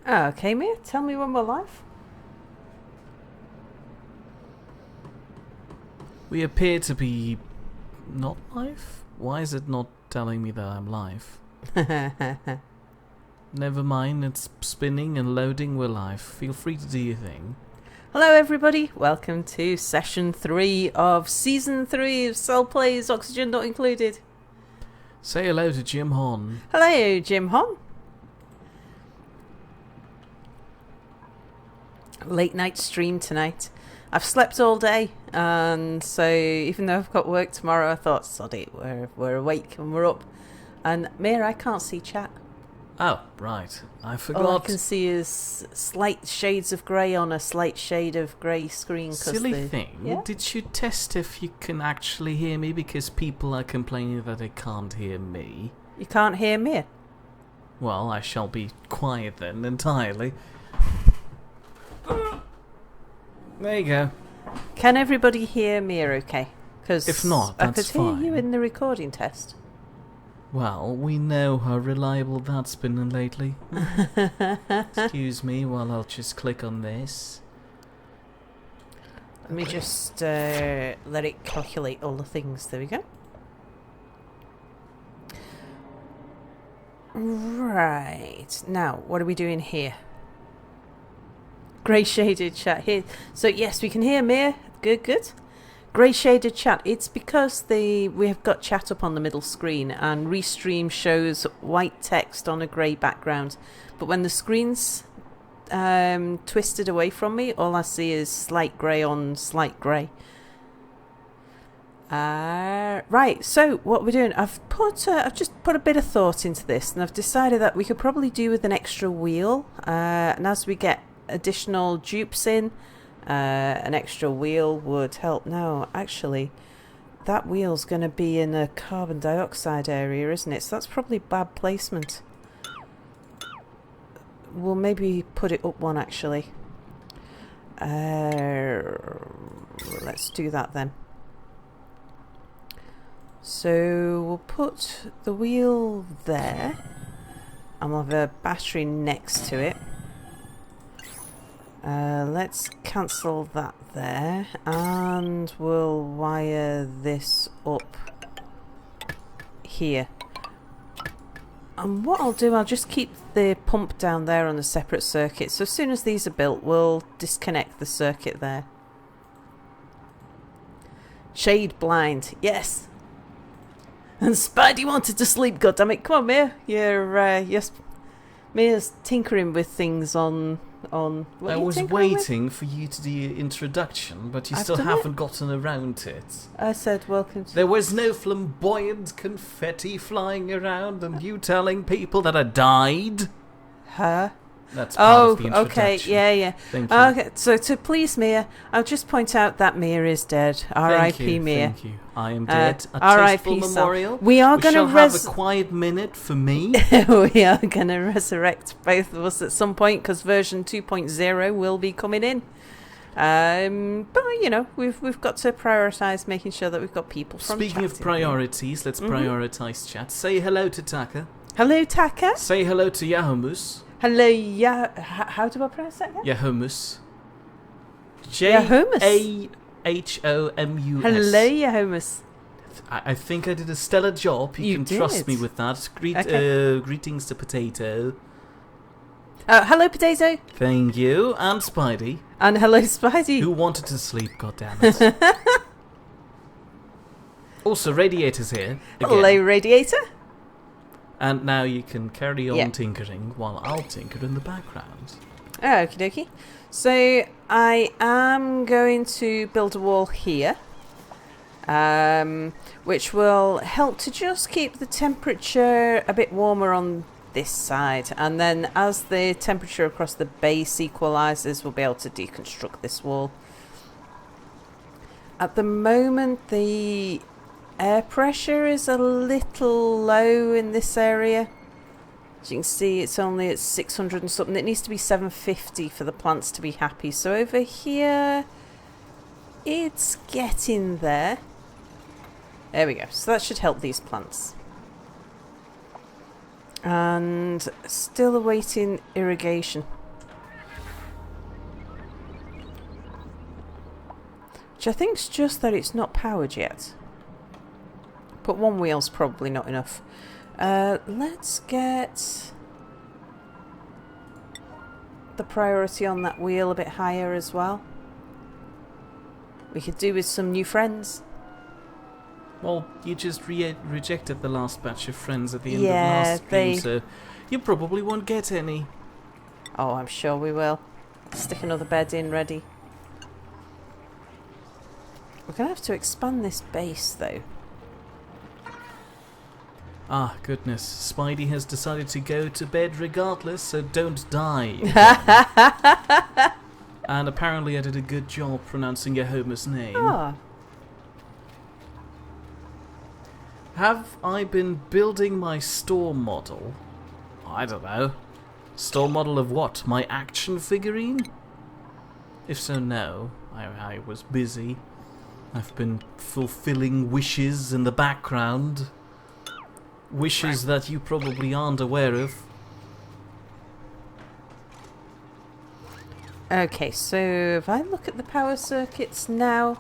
Okay, Mia, tell me when we're live. We appear to be not live? Why is it not telling me that I'm live? Never mind, it's spinning and loading, we're live. Feel free to do your thing. Hello everybody, welcome to session 3 of season 3 of Cell Plays, Oxygen Not Included. Say hello to Jim Hon. Hello Jim Hon. Late night stream tonight. I've slept all day, and so even though I've got work tomorrow, I thought, sod it, we're awake and we're up. And Mia, I can't see chat. Oh, right. I forgot. All I can see is slight shades of grey on a slight shade of grey screen. Silly thing. Yeah? Did you test if you can actually hear me? Because people are complaining that they can't hear me. You can't hear Mia? Well, I shall be quiet then, entirely. There you go. Can everybody hear Mia okay? Because if not, I that's could hear fine. you in the recording test. Well, we know how reliable that's been lately. Excuse me while I'll just click on this. Let me just let it calculate all the things. There we go. Right. Now, what are we doing here? Grey shaded chat here. So yes, we can hear Mia. Good. Grey shaded chat. It's because we have got chat up on the middle screen, and Restream shows white text on a grey background. But when the screen's twisted away from me, all I see is slight grey on slight grey. Right. So what we're doing, I've just put a bit of thought into this, and I've decided that we could probably do with an extra wheel. And as we get additional dupes in, an extra wheel would help. No, actually, that wheel's going to be in a carbon dioxide area, isn't it? So that's probably bad placement. We'll maybe put it up one, actually. Let's do that then. So we'll put the wheel there, and we'll have a battery next to it. Let's cancel that there, and we'll wire this up here. And what I'll do, I'll just keep the pump down there on a separate circuit, so as soon as these are built, we'll disconnect the circuit there. Shade blind, yes! And Spidey wanted to sleep, goddammit. Come on, Mia. Yes. Mia's tinkering with things on what I are you was tinkering waiting with? for you to do your introduction, but you I've still done haven't gotten around to it. I said welcome to... There was no flamboyant confetti flying around and you telling people that I died. Her? That's part of the okay, introduction. yeah. Thank you. Okay, so to please Mia, I'll just point out that Mia is dead. R.I.P. Mia. Thank you. I am dead. A R.I.P. tasteful memorial. We are going to have a quiet minute for me. We are going to resurrect both of us at some point, because version 2.0 will be coming in. But you know, we've got to prioritise making sure that we've got people from Speaking of priorities, let's prioritise chat. Say hello to Taka. Hello, Taka. Say hello to Yahomus. Hello, how do I pronounce that again? Yahomus. Yahomus. J-A-H-O-M-U-S. Hello, Yahomus. I think I did a stellar job. You can trust me with that. Greetings to Potato. Hello, Potato. Thank you. And Spidey. And hello, Spidey. Who wanted to sleep, goddammit. Also, Radiator's here. Again. Hello, Radiator. And now you can carry on tinkering while I'll tinker in the background. Okie dokie. So I am going to build a wall here, which will help to just keep the temperature a bit warmer on this side. And then as the temperature across the base equalises, we'll be able to deconstruct this wall. At the moment, the air pressure is a little low in this area. As you can see, it's only at 600 and something. It needs to be 750 for the plants to be happy. So over here, it's getting there. There we go. So that should help these plants. And still awaiting irrigation. Which I think's just that it's not powered yet. But one wheel's probably not enough. Let's get the priority on that wheel a bit higher as well. We could do with some new friends. Well, you just rejected the last batch of friends at the end of last stream, so you probably won't get any. Oh, I'm sure we will. Stick another bed in, ready. We're going to have to expand this base, though. Ah, goodness. Spidey has decided to go to bed regardless, so don't die. And apparently I did a good job pronouncing Yehoma's name. Oh. Have I been building my store model? I don't know. Store model of what? My action figurine? If so, no. I was busy. I've been fulfilling wishes in the background. Wishes that you probably aren't aware of. Okay, so if I look at the power circuits now...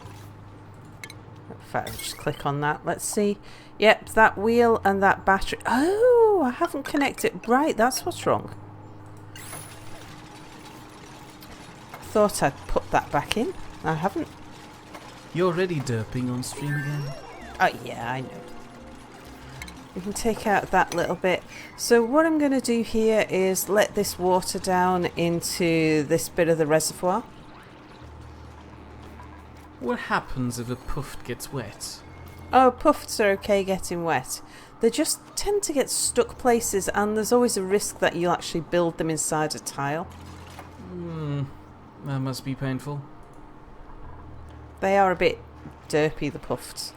In fact, I'll just click on that. Let's see. Yep, that wheel and that battery. Oh, I haven't connected. Right, that's what's wrong. Thought I'd put that back in. I haven't. You're already derping on stream again? Oh, yeah, I know. We can take out that little bit. So what I'm going to do here is let this water down into this bit of the reservoir. What happens if a puff gets wet? Oh, puffs are okay getting wet. They just tend to get stuck places, and there's always a risk that you'll actually build them inside a tile. That must be painful. They are a bit derpy, the puffs.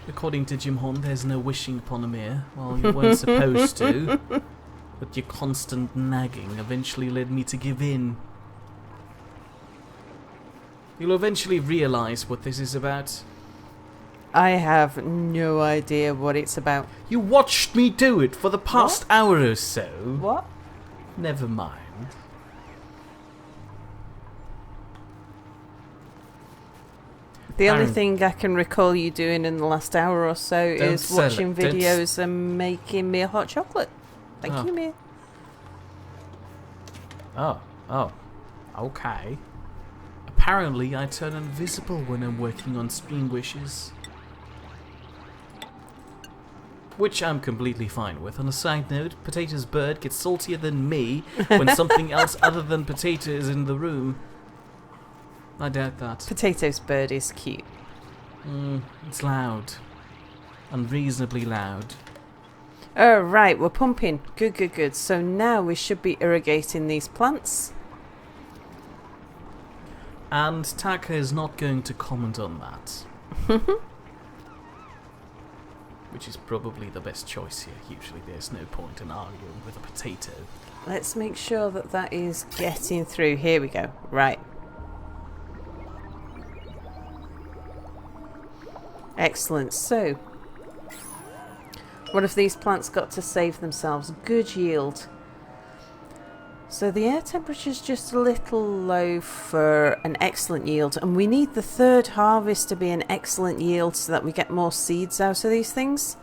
According to Jim Horn, there's no wishing upon a mirror. Well, you weren't supposed to. But your constant nagging eventually led me to give in. You'll eventually realise what this is about. I have no idea what it's about. You watched me do it for the past hour or so. What? Never mind. The only thing I can recall you doing in the last hour or so is watching videos and making me a hot chocolate. Thank you, Mia. Oh. Okay. Apparently, I turn invisible when I'm working on stream wishes. Which I'm completely fine with. On a side note, Potato's bird gets saltier than me when something else other than Potato is in the room. I doubt that. Potato's bird is cute. It's loud. Unreasonably loud. Oh, right, we're pumping. Good. So now we should be irrigating these plants. And Taka is not going to comment on that. Which is probably the best choice here. Usually there's no point in arguing with a potato. Let's make sure that that is getting through. Here we go. Right. Excellent. So, what have these plants got to save themselves? Good yield. So the air temperature is just a little low for an excellent yield, and we need the third harvest to be an excellent yield so that we get more seeds out of these things.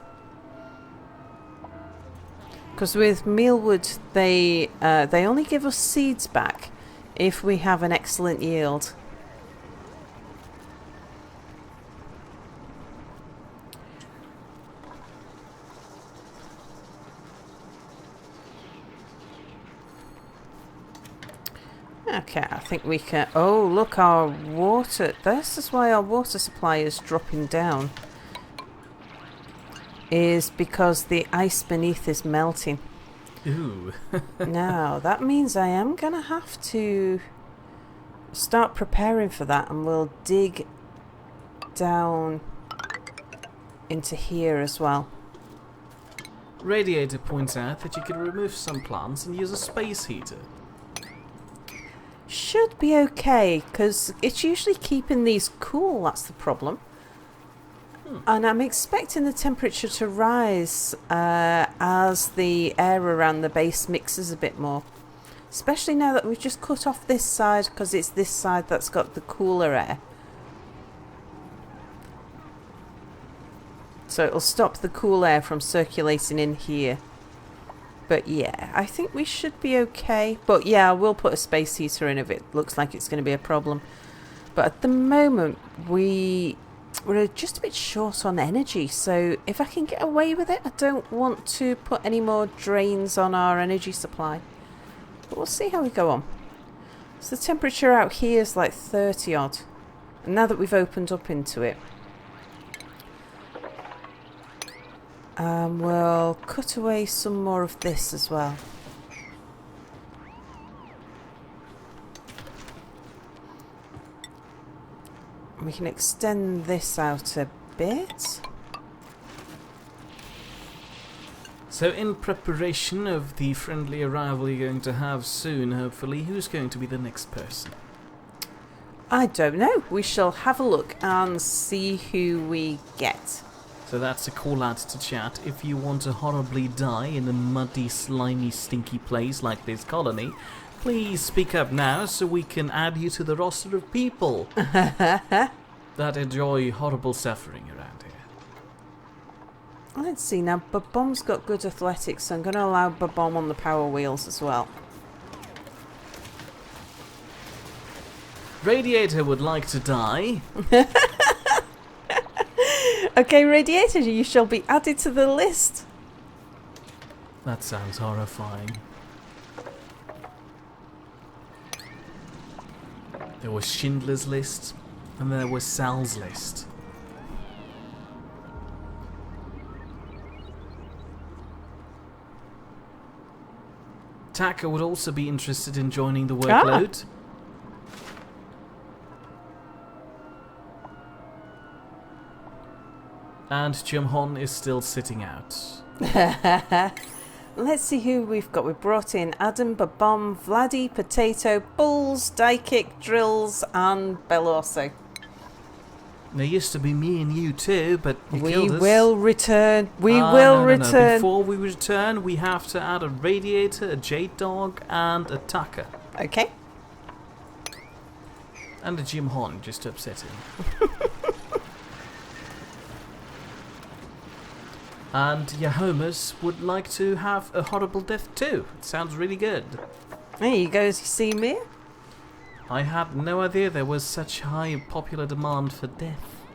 Because with mealwood, they only give us seeds back if we have an excellent yield. Okay, I think we can... Oh, look, our water... This is why our water supply is dropping down. Is because the ice beneath is melting. Ooh. Now, that means I am going to have to start preparing for that, and we'll dig down into here as well. Radiator points out that you can remove some plants and use a space heater. Should be okay, because it's usually keeping these cool, that's the problem. And I'm expecting the temperature to rise as the air around the base mixes a bit more. Especially now that we've just cut off this side, because it's this side that's got the cooler air. So it'll stop the cool air from circulating in here. But yeah, I think we should be okay. But yeah, we'll put a space heater in if it looks like it's going to be a problem. But at the moment, we're just a bit short on energy. So if I can get away with it, I don't want to put any more drains on our energy supply. But we'll see how we go on. So the temperature out here is like 30 odd. And now that we've opened up into it, we'll cut away some more of this as well. We can extend this out a bit. So in preparation of the friendly arrival you're going to have soon, hopefully, who's going to be the next person? I don't know. We shall have a look and see who we get. So that's a call out to chat. If you want to horribly die in a muddy, slimy, stinky place like this colony, please speak up now so we can add you to the roster of people that enjoy horrible suffering around here. Let's see now. Babom's got good athletics, so I'm going to allow Babom on the power wheels as well. Radiator would like to die. Okay, Radiator, you shall be added to the list. That sounds horrifying. There was Schindler's List, and there was Sal's List. Taka would also be interested in joining the workload. And Jumhon is still sitting out. Let's see who we've got. We've brought in Adam, Babom, Vladdy, Potato, Bulls, Diekick, Drills, and Beloso. There used to be me and you too, but you killed us. We will return. We will return. Before we return, we have to add a Radiator, a Jade Dog, and a Taka. Okay. And a Jumhon, just to upset him. And Yahomas would like to have a horrible death too. It sounds really good. There you go, you see me? I had no idea there was such high popular demand for death.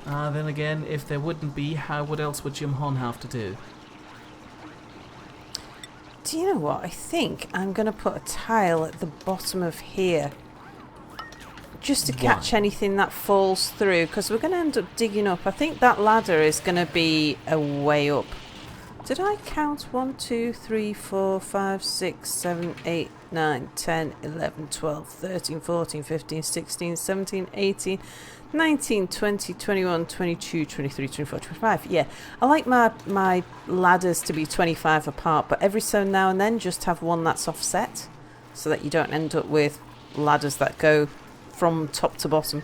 Then again, if there wouldn't be, what else would Jumhon have to do? Do you know what? I think I'm going to put a tile at the bottom of here. Just to catch anything that falls through, because we're going to end up digging up. I think that ladder is going to be a way up. Did I count 1, 2, 3, 4, 5, 6, 7, 8, 9, 10, 11, 12, 13, 14, 15, 16, 17, 18, 19, 20, 21, 22, 23, 24, 25. Yeah, I like my ladders to be 25 apart, but every so now and then just have one that's offset so that you don't end up with ladders that go from top to bottom.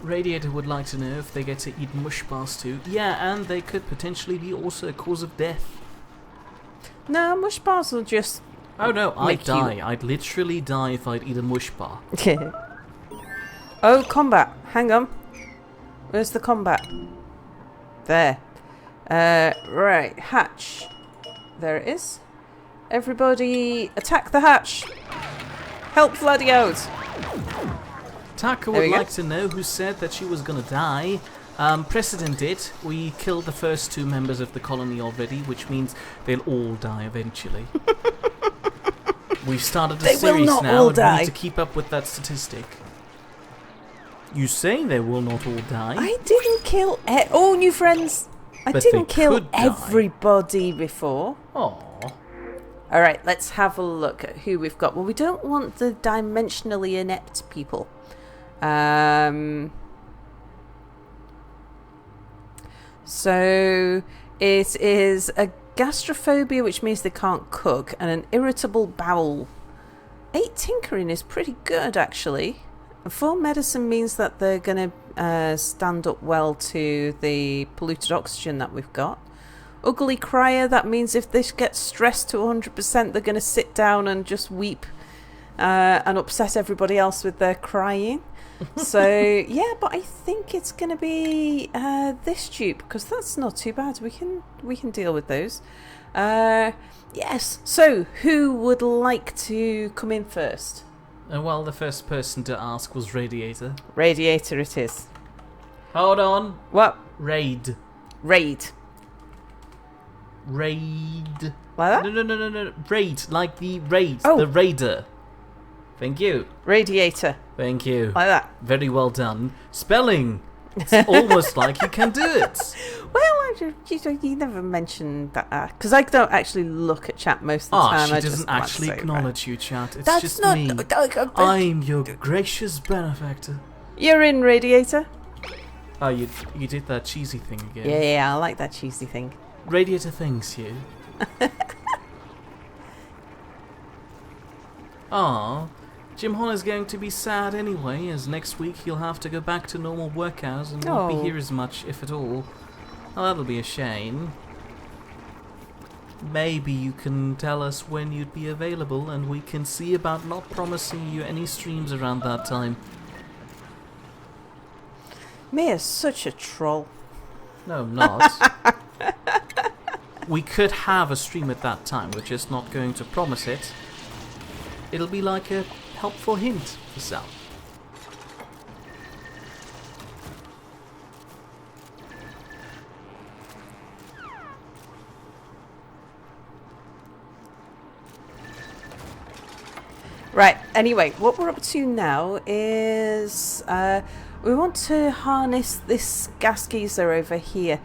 Radiator would like to know if they get to eat mush bars too. Yeah, and they could potentially be also a cause of death. No, mush bars will just... Oh no, I'd die. I'd literally die if I'd eat a mush bar. Oh, combat. Hang on. Where's the combat? There. Right, hatch. There it is. Everybody attack the hatch. Help Vladdy out. Taka would like to know who said that she was gonna die. Precedent it. We killed the first 2 members of the colony already, which means they'll all die eventually. We've started a series now, and we need to keep up with that statistic. You say they will not all die? I didn't kill... new friends. I didn't kill everybody before. Aww. Alright, let's have a look at who we've got. Well, we don't want the dimensionally inept people. So it is a gastrophobia, which means they can't cook, and an irritable bowel. 8 tinkering is pretty good, actually. 4 medicine means that they're going to stand up well to the polluted oxygen that we've got. Ugly crier, that means if this gets stressed to 100%, they're going to sit down and just weep and upset everybody else with their crying. So yeah, but I think it's going to be this dupe, because that's not too bad. We can deal with those. Yes. So who would like to come in first? Well, the first person to ask was Radiator. Radiator it is. Hold on. What? Raid. Raid. Raid. Like that? No. Raid, like the raid. Oh. The raider. Thank you. Radiator. Thank you. Like that. Very well done. Spelling. It's almost like you can do it. Well, you never mentioned that, because I don't actually look at chat most of the time. She I doesn't just actually glance over. acknowledge you, chat. It's That's just not, me. I'm your gracious benefactor. You're in, Radiator. Oh, you did that cheesy thing again. Yeah, I like that cheesy thing. Radiator thanks you. Aw, Jim Hon is going to be sad anyway, as next week he'll have to go back to normal work hours and won't be here as much, if at all. Oh, that'll be a shame. Maybe you can tell us when you'd be available, and we can see about not promising you any streams around that time. Mia's such a troll. No, I'm not. We could have a stream at that time, we're just not going to promise it. It'll be like a helpful hint for Sal. Right, anyway, what we're up to now is we want to harness this gas geyser over here.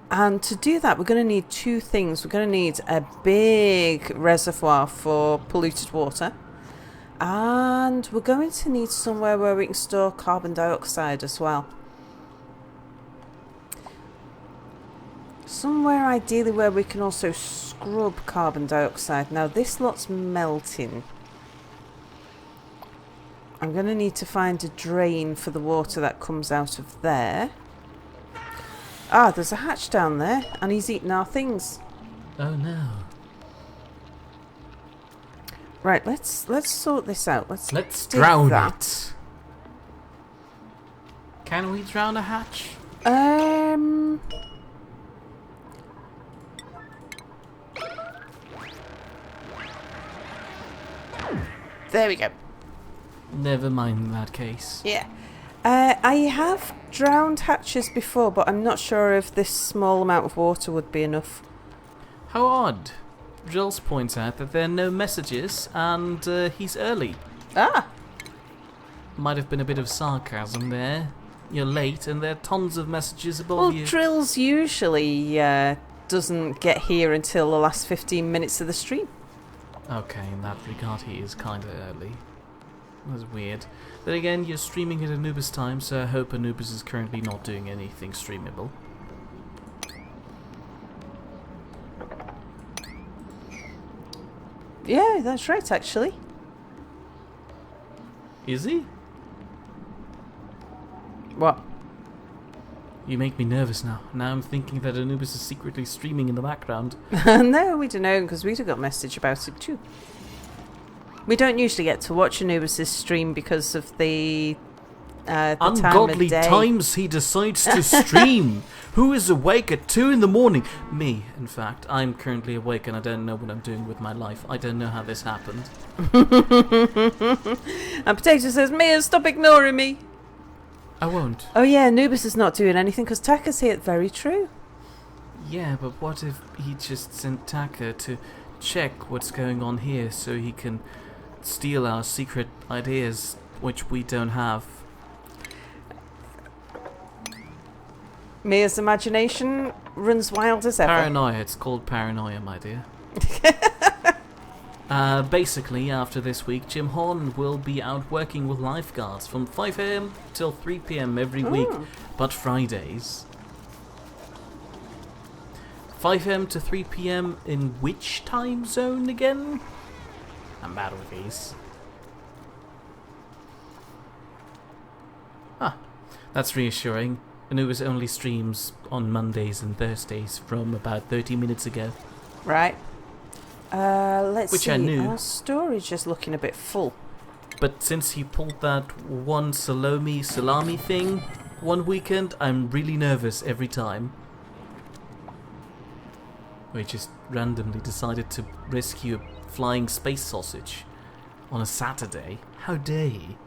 And to do that, we're going to need two things. We're going to need a big reservoir for polluted water. And we're going to need somewhere where we can store carbon dioxide as well. Somewhere ideally where we can also scrub carbon dioxide. Now this lot's melting. I'm going to need to find a drain for the water that comes out of there. Ah, there's a hatch down there, and he's eating our things. Oh no. Right, let's sort this out. Let's drown that. it. Can we drown a hatch? There we go. Never mind in that case. Yeah. I have drowned hatches before, but I'm not sure if this small amount of water would be enough. How odd. Jules points out that there are no messages, and he's early. Ah! Might have been a bit of sarcasm there. You're late, and there are tons of messages above you. Well, Drills usually doesn't get here until the last 15 minutes of the stream. Okay, in that regard, he is kind of early. That's weird. Then again, you're streaming at Anubis time, so I hope Anubis is currently not doing anything streamable. Yeah, that's right, actually. Is he? What? You make me nervous now. Now I'm thinking that Anubis is secretly streaming in the background. No, we don't know, because we'd have got a message about it too. We don't usually get to watch Anubis' stream because of the ungodly time of day. times he decides to stream. Who is awake at 2 in the morning? Me, in fact. I'm currently awake and I don't know what I'm doing with my life. I don't know how this happened. And Potato says, Mia, stop ignoring me. I won't. Oh yeah, Anubis is not doing anything because Taka's here. Very true. Yeah, but what if he just sent Taka to check what's going on here so he can steal our secret ideas, which we don't have? Mia's imagination runs wild as ever. Paranoia. It's called paranoia, my dear. Basically, after this week, Jim Horn will be out working with lifeguards from 5 AM till 3 PM every week, but Fridays. 5 AM to 3 PM in which time zone again? I'm bad with these. Ah, that's reassuring. Anubis only streams on Mondays and Thursdays from about 30 minutes ago. Right. Let's Which see. I knew. Our storage is looking a bit full. But since he pulled that one salami thing one weekend, I'm really nervous every time. We just randomly decided to rescue a flying space sausage on a Saturday. How dare he?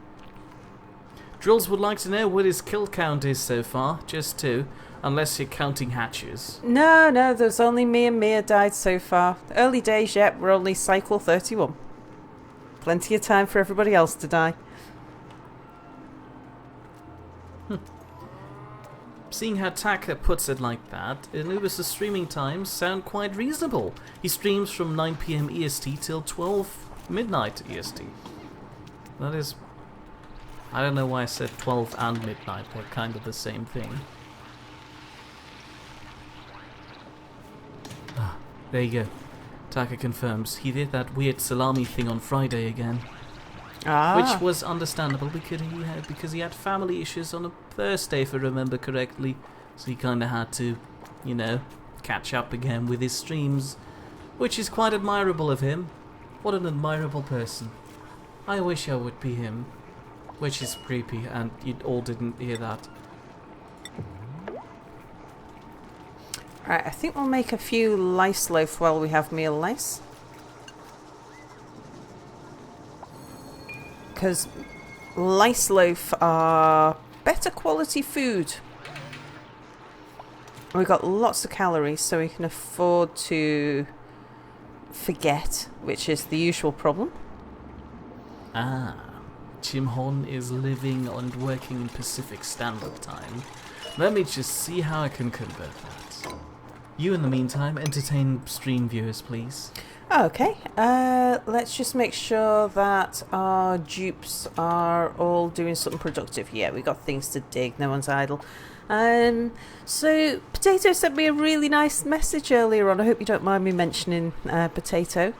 Drills would like to know what his kill count is so far, just 2, unless you're counting hatches. No, there's only me and Mia died so far. Early days yet, we're only cycle 31. Plenty of time for everybody else to die. Seeing how Taka puts it like that, Anubis' streaming times sound quite reasonable. He streams from 9 PM EST till 12 midnight EST. That is... I don't know why I said 12 and midnight, they're kind of the same thing. Ah, there you go. Taka confirms he did that weird salami thing on Friday again. Which was understandable because he had family issues on a Thursday, if I remember correctly. So he kind of had to, you know, catch up again with his streams. Which is quite admirable of him. What an admirable person. I wish I would be him. Which is creepy, and you all didn't hear that. Right, I think we'll make a few lice loaf while we have meal lice. Because lice loaf are better quality food. We've got lots of calories, so we can afford to forget, which is the usual problem. Ah, Chimhon is living and working in Pacific Standard Time. Let me just see how I can convert that. You, in the meantime, entertain stream viewers, please. Okay, let's just make sure that our dupes are all doing something productive. Yeah, we got things to dig, no one's idle. So Potato sent me a really nice message earlier on. I hope you don't mind me mentioning Potato,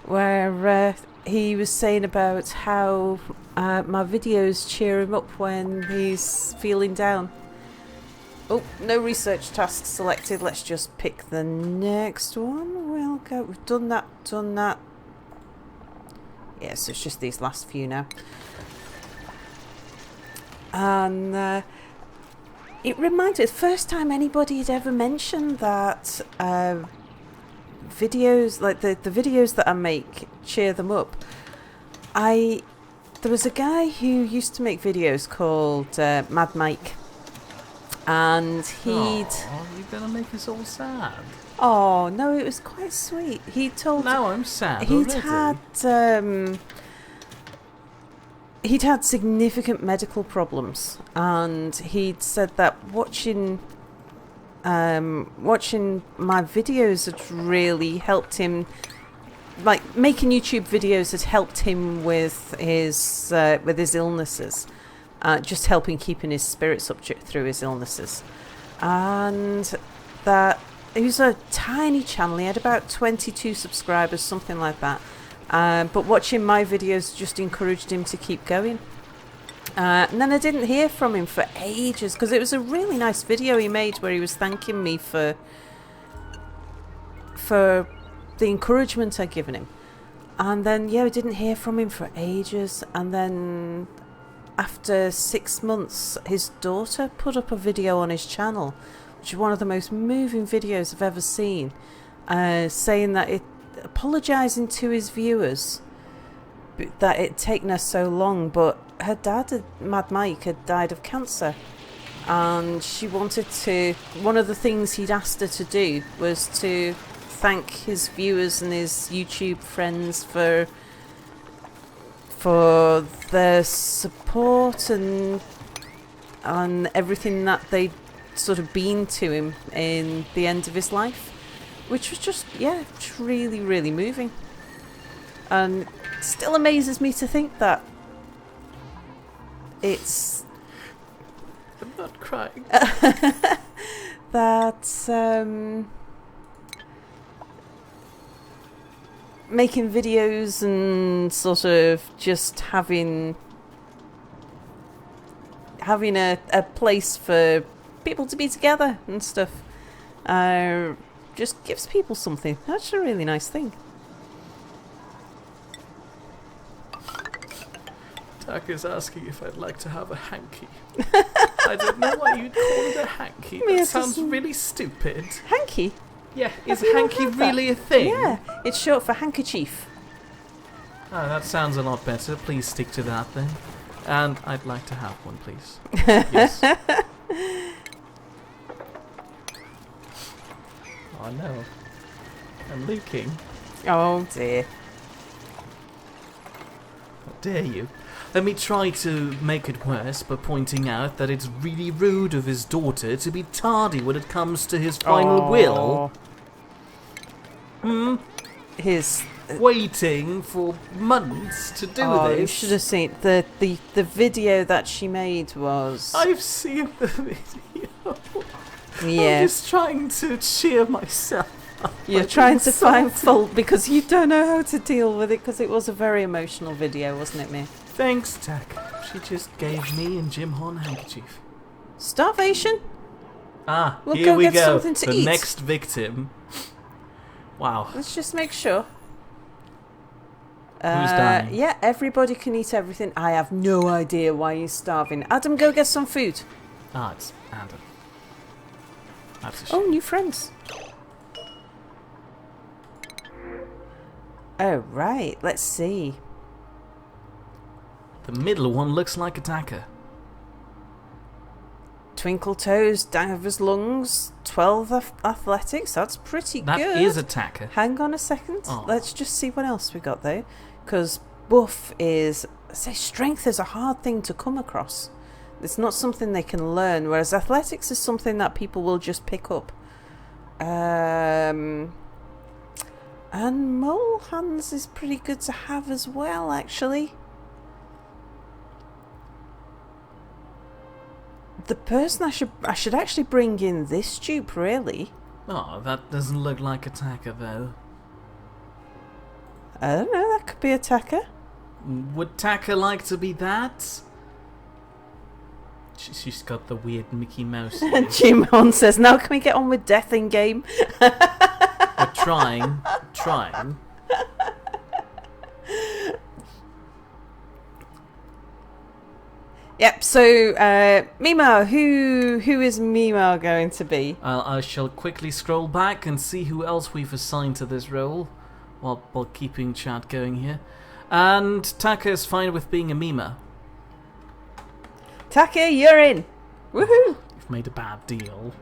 where he was saying about how my videos cheer him up when he's feeling down. Oh, no research tasks selected. Let's just pick the next one. We'll go. We've done that. Yes, it's just these last few now. And it reminds me, the first time anybody had ever mentioned that videos, like the videos that I make, cheer them up. There was a guy who used to make videos called Mad Mike. And he'd... Oh, you're gonna make us all sad. Oh, no, it was quite sweet. He told... Now I'm sad He'd already. He'd had significant medical problems. And he'd said that watching my videos had really helped him... Like, making YouTube videos had helped him with his illnesses. Just helping keeping his spirits up through his illnesses. And that it was a tiny channel. He had about 22 subscribers, something like that. But watching my videos just encouraged him to keep going. And then I didn't hear from him for ages, because it was a really nice video he made where he was thanking me for the encouragement I'd given him. And then, yeah, I didn't hear from him for ages. And then... after 6 months, his daughter put up a video on his channel, which is one of the most moving videos I've ever seen, saying that apologising to his viewers that it'd taken her so long, but her dad, Mad Mike, had died of cancer, and she wanted to... One of the things he'd asked her to do was to thank his viewers and his YouTube friends for their support and everything that they'd sort of been to him in the end of his life, which was just, yeah, really, really moving. And it still amazes me to think that it's... I'm not crying. that making videos and sort of just having a place for people to be together and stuff just gives people something. That's a really nice thing. Tucker's asking if I'd like to have a hanky. I don't know why you'd call it a hanky. That sounds really stupid. Hanky? Yeah, is hanky really a thing? Yeah, it's short for handkerchief. Oh, that sounds a lot better. Please stick to that then. And I'd like to have one, please. Yes. Oh no. I'm leaking. Oh dear. How dare you? Let me try to make it worse by pointing out that it's really rude of his daughter to be tardy when it comes to his final will. His waiting for months to do this. You should have seen the video that she made was. I've seen the video. Yeah. I'm just trying to cheer myself up. You're trying to find fault because you don't know how to deal with it, because it was a very emotional video, wasn't it, Mir? Thanks, Tack. She just gave me and Jim Horn a handkerchief. Starvation? We'll here we go. Something to the eat. Next victim. Wow. Let's just make sure. Who's dying? Yeah, everybody can eat everything. I have no idea why he's starving. Adam, go get some food. It's Adam. That's a shame. Oh, new friends. Oh, right. Let's see. The middle one looks like a Tacker. Twinkle toes, divers lungs, 12 athletics. That's pretty good. That is a Tacker. Hang on a second. Oh. Let's just see what else we got though. Because buff is... Say, strength is a hard thing to come across. It's not something they can learn, whereas athletics is something that people will just pick up. And mole hands is pretty good to have as well, actually. The person I should actually bring in this dupe, really. Oh, that doesn't look like a Tacker, though. I don't know, that could be a Tacker. Would Tacker like to be that? She's got the weird Mickey Mouse. Jim Horn says, now can we get on with death in game? We're trying. Yep, so Mima, who is Mima going to be? I shall quickly scroll back and see who else we've assigned to this role while keeping chat going here. And Taka is fine with being a Mima. Taka, you're in! Woohoo! You've made a bad deal.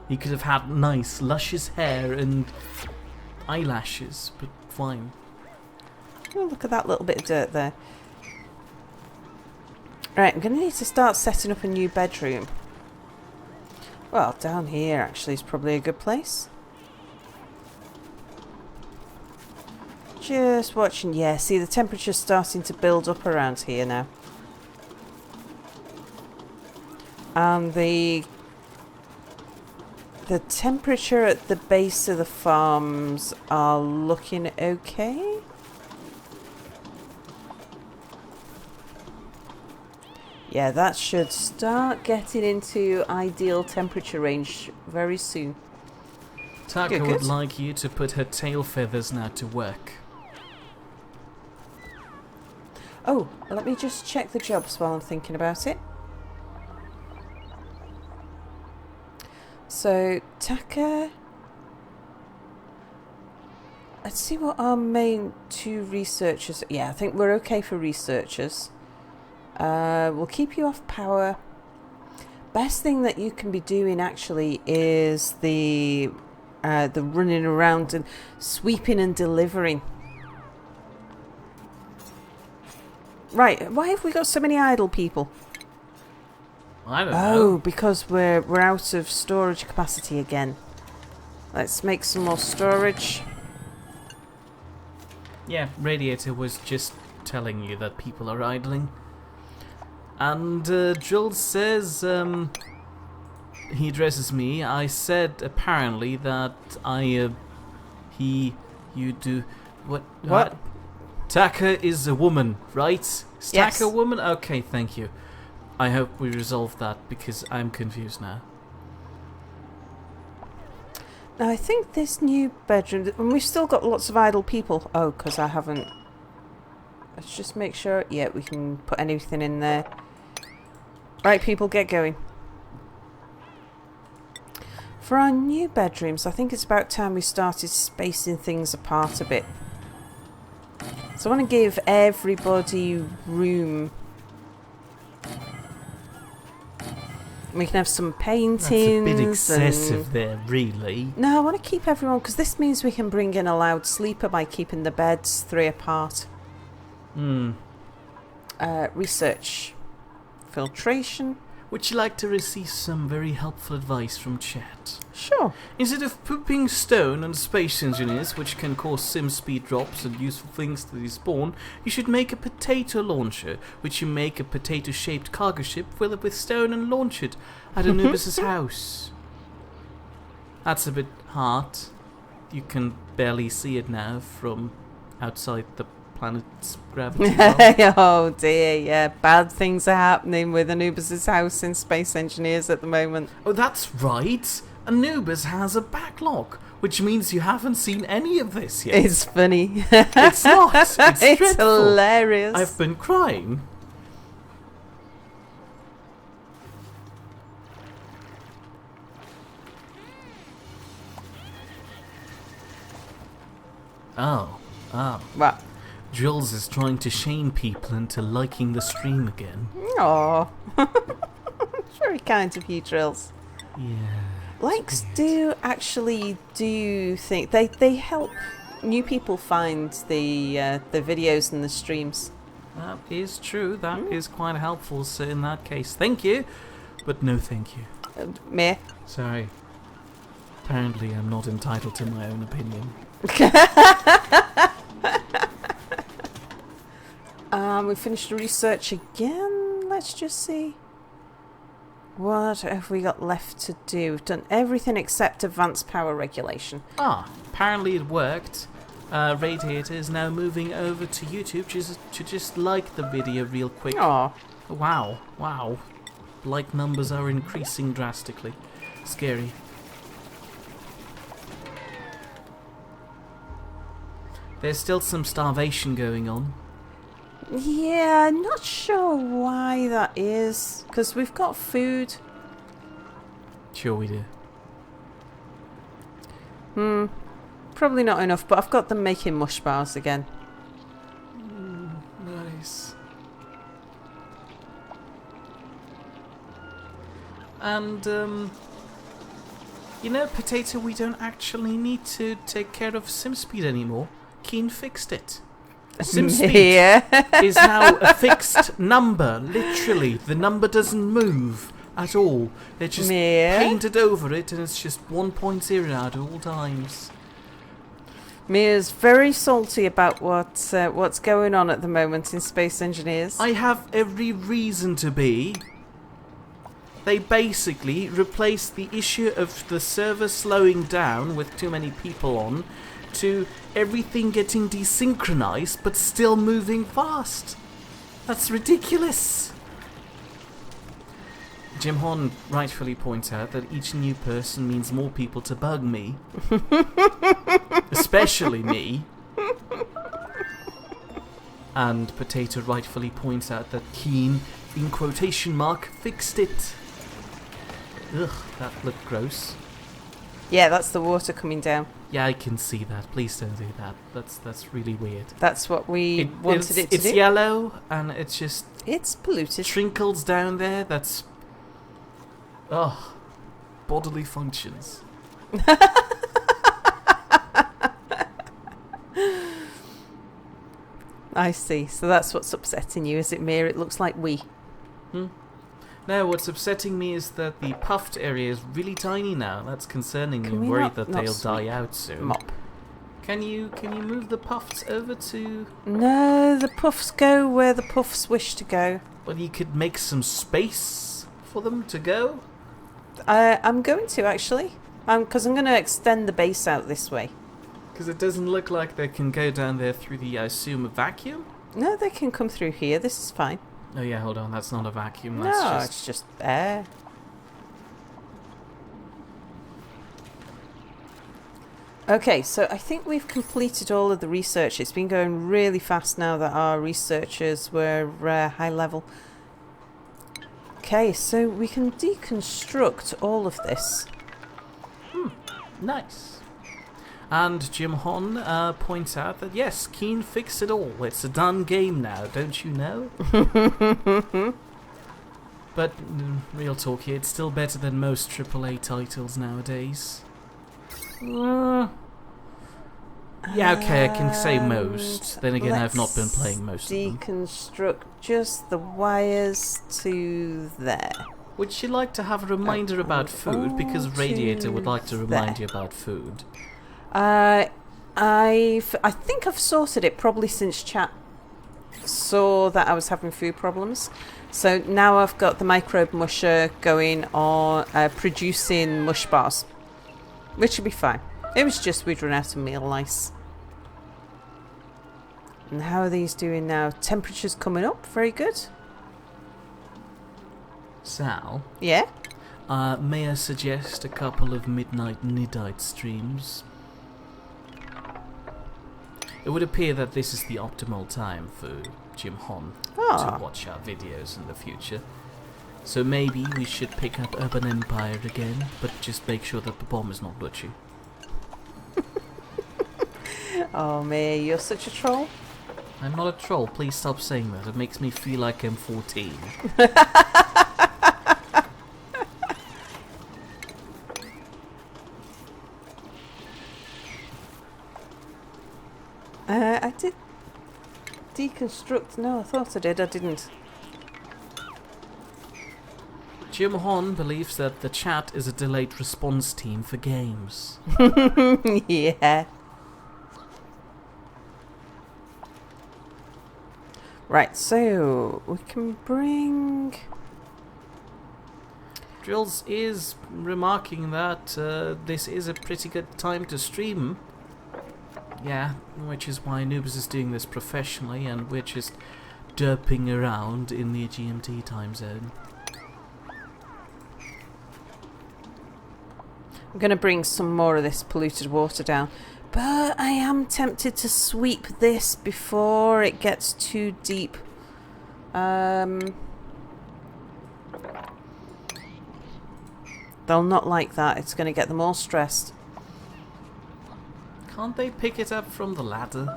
He could have had nice, luscious hair and eyelashes, but fine. Oh, look at that little bit of dirt there. Right, I'm going to need to start setting up a new bedroom. Well, down here actually is probably a good place. Just watching, yeah, see the temperature's starting to build up around here now. And the temperature at the base of the farms are looking okay. Yeah, that should start getting into ideal temperature range very soon. Taka would like you to put her tail feathers now to work. Oh, let me just check the jobs while I'm thinking about it. So, Taka... Let's see what our main two researchers... Yeah, I think we're okay for researchers. We'll keep you off power. Best thing that you can be doing actually is the running around and sweeping and delivering. Right, why have we got so many idle people? I don't know. Oh, because we're out of storage capacity again. Let's make some more storage. Yeah, Radiator was just telling you that people are idling. And Jules says, he addresses me. I said apparently that you do, what? Taka is a woman, right? Is Yes. Taka a woman? Okay, thank you. I hope we resolve that because I'm confused now. Now, I think this new bedroom, and we've still got lots of idle people. Oh, because I haven't Let's just make sure. Yeah, we can put anything in there. Right, people, get going. For our new bedrooms, I think it's about time we started spacing things apart a bit. So I want to give everybody room. We can have some paintings. That's a bit excessive there, really. No, I want to keep everyone, because this means we can bring in a loud sleeper by keeping the beds 3 apart. Research. Filtration. Would you like to receive some very helpful advice from chat? Sure. Instead of pooping stone on space engineers, which can cause sim speed drops and useful things to despawn, you should make a potato launcher, which you make a potato-shaped cargo ship, fill it with stone and launch it at Anubis' house. That's a bit hard. You can barely see it now from outside the planet's gravity well. Oh dear, yeah. Bad things are happening with Anubis' house in Space Engineers at the moment. Oh, that's right. Anubis has a backlog, which means you haven't seen any of this yet. It's funny. It's not. It's dreadful. Hilarious. I've been crying. Oh. What? Jules is trying to shame people into liking the stream again. Aww. It's very kind of you, Drills. Yeah. Likes do actually do think they help new people find the videos and the streams. That is true. That is quite helpful. So in that case, thank you, but no thank you. Meh. Sorry. Apparently, I'm not entitled to my own opinion. We finished the research again. Let's just see. What have we got left to do? We've done everything except advanced power regulation. Apparently it worked. Radiator is now moving over to YouTube to just like the video real quick. Aw. Wow. Like numbers are increasing drastically. Scary. There's still some starvation going on. Yeah, not sure why that is. Because we've got food. Sure we do. Probably not enough, but I've got them making mush bars again. Nice. And, you know, Potato, we don't actually need to take care of SimSpeed anymore. Keen fixed it. SimSpeed is now a fixed number, literally. The number doesn't move at all. They're just painted over it, and it's just 1.0 at all times. Mia's very salty about what's going on at the moment in Space Engineers. I have every reason to be. They basically replaced the issue of the server slowing down with too many people on to everything getting desynchronized but still moving fast. That's ridiculous. Jim Horn rightfully points out that each new person means more people to bug me. Especially me. And Potato rightfully points out that Keen, in quotation mark, fixed it. Ugh, that looked gross. Yeah, that's the water coming down. Yeah, I can see that. Please don't do that. That's really weird. That's what we wanted it to do. It's yellow, and it's just... It's polluted. Trinkles down there, that's... Ugh. Bodily functions. I see. So that's what's upsetting you, is it, Mia? It looks like we. No, what's upsetting me is that the puffed area is really tiny now. That's concerning me. I'm worried that they'll die out soon. Mop. Can you move the puffs over to... No, the puffs go where the puffs wish to go. Well, you could make some space for them to go? I'm going to, actually. Because I'm going to extend the base out this way. Because it doesn't look like they can go down there through the, I assume, a vacuum? No, they can come through here. This is fine. Oh yeah, hold on. That's not a vacuum. That's it's just air. Okay, so I think we've completed all of the research. It's been going really fast now that our researchers were high level. Okay, so we can deconstruct all of this. Nice. And Jim Hon points out that yes, Keen fixed it all. It's a done game now, don't you know? But real talk here, it's still better than most AAA titles nowadays. Yeah, okay, I can say most. Then again, I've not been playing most of them. Deconstruct just the wires to there. Would you like to have a reminder about food? Because Radiator would like to remind you about food. I think I've sorted it probably since chat saw that I was having food problems. So now I've got the microbe musher going on producing mush bars, which will be fine. It was just we'd run out of meal lice. And how are these doing now? Temperature's coming up. Very good. Sal? Yeah? May I suggest a couple of midnight Niddite streams? It would appear that this is the optimal time for Jim Hon to watch our videos in the future. So maybe we should pick up Urban Empire again, but just make sure that the bomb is not glitchy. Oh, May, you're such a troll. I'm not a troll, please stop saying that. It makes me feel like I'm 14. I did deconstruct. No, I thought I did. I didn't. Jim Hon believes that the chat is a delayed response team for games. Yeah. Right, so we can bring... Drills is remarking that this is a pretty good time to stream. Yeah, which is why Noobs is doing this professionally and we're just derping around in the GMT time zone. I'm going to bring some more of this polluted water down. But I am tempted to sweep this before it gets too deep. They'll not like that. It's going to get them all stressed. Can't they pick it up from the ladder?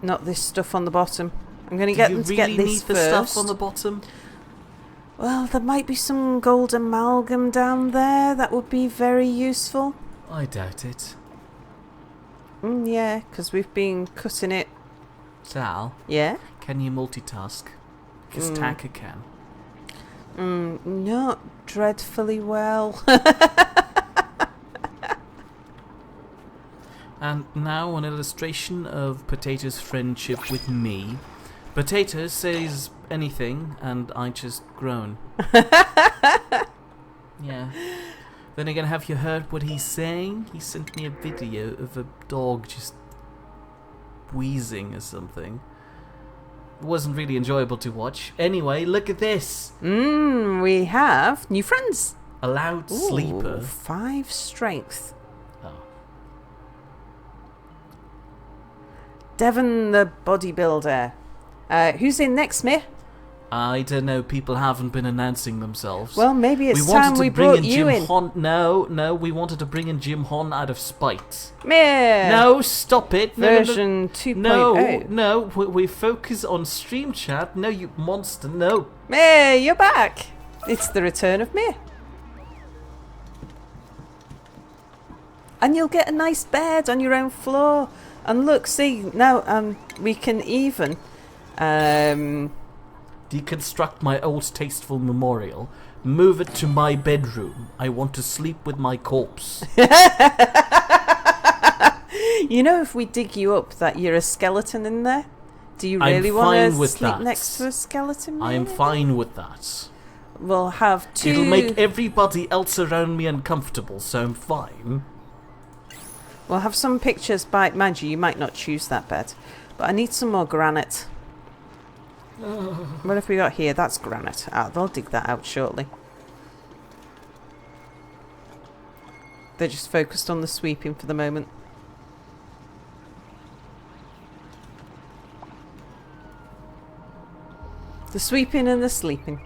Not this stuff on the bottom. I'm going to get them to get this Do you really need the first. stuff on the bottom? Well, there might be some gold amalgam down there. That would be very useful. I doubt it. Yeah, because we've been cutting it. Sal? Yeah? Can you multitask? Because Taka can. Not dreadfully well. And now an illustration of Potato's friendship with me. Potato says anything, and I just groan. Yeah. Then again, have you heard what he's saying? He sent me a video of a dog just wheezing or something. It wasn't really enjoyable to watch. Anyway, look at this. We have new friends. A loud sleeper. 5 strength. Oh. Devon the bodybuilder. Who's in next, Smith? I don't know, people haven't been announcing themselves. Well, maybe it's time we brought you in. No, we wanted to bring in Jim Hon out of spite. Meh. No, stop it. Version 2.0. No, we focus on stream chat. No, you monster, no. Meh, you're back. It's the return of Meh. And you'll get a nice bed on your own floor. And look, see, now we can even... deconstruct my old tasteful memorial, move it to my bedroom. I want to sleep with my corpse. You know, if we dig you up, that you're a skeleton in there? Do you really want to sleep next to a skeleton? I am fine with that. We'll have 2... It'll make everybody else around me uncomfortable, so I'm fine. We'll have some pictures by... Mind you might not choose that bed. But I need some more granite. What have we got here? That's granite. They'll dig that out shortly. They're just focused on the sweeping for the moment. The sweeping and the sleeping.